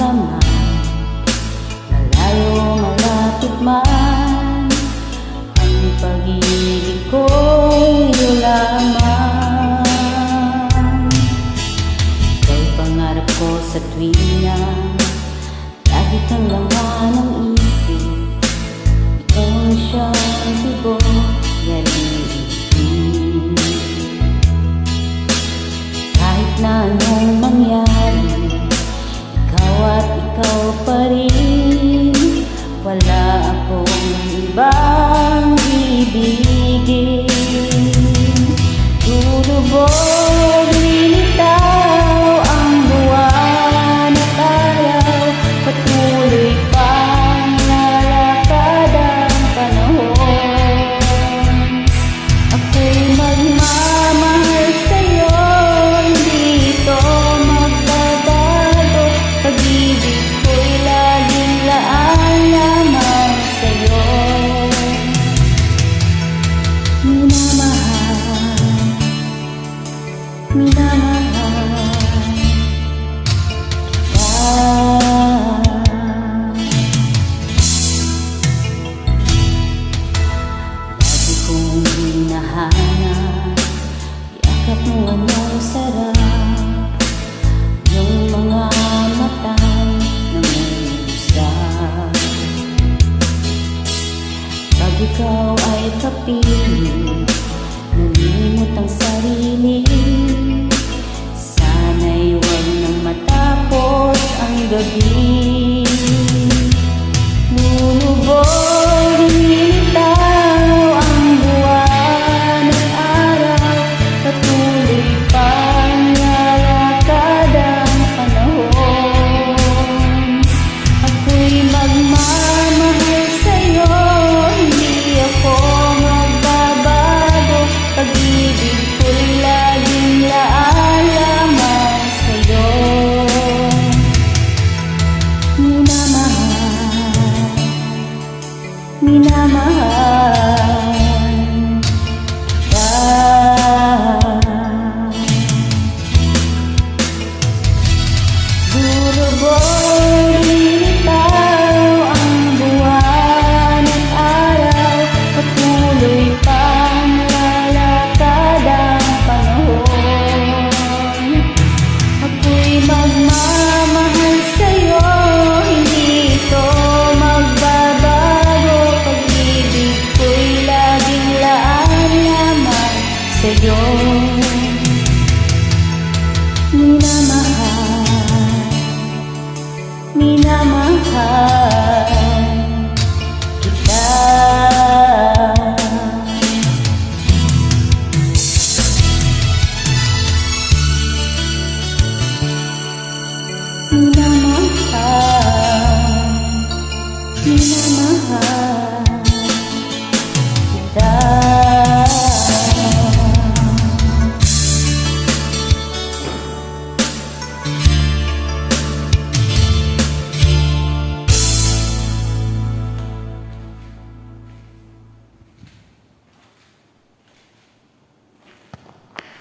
ka man, malayo malapit man, ang pag-ibig ko'y iyo lamang. Ika'y pangarap ko sa tuwina, lagi kang laman ng isip. Ikaw ang siyang siguritin. Kahit na anong mangyari, ikaw at ikaw pa rin. Wala akong ibang ibigin. Lulubog, lilitaw ang buwan at araw, patuloy pang lalakad ang panahon. Ako'y magmamahal sa'yo, hindi ito magbabago. Pag-ibig ko'y laging laan lamang sa'yo. Minamahal kita. Lagi kong hinahanap, yakap mo anong sarap, yung mga matang nangungusap. Pag ikaw ay kapiling, nalimot ang sarili, sana'y huwag nang matapos ang gabi. Lulubog, lilitaw ang buwan at araw, patuloy pang lalakad ang panahon. Ako'y magmamahal sa'yo, hindi ako magbabago. Pag-ibig ko'y laging laan lamang sa'yo. Minamahal kita. Lulubog, lilitaw ang buwan at araw, patuloy pang lalakad ang panahon. Ako'y magmamahal sa'yo, hindi ito magbabago. Pag-ibig ko'y laging laan lamang sa'yo. Minamahal kita. Minamahal, minamahal.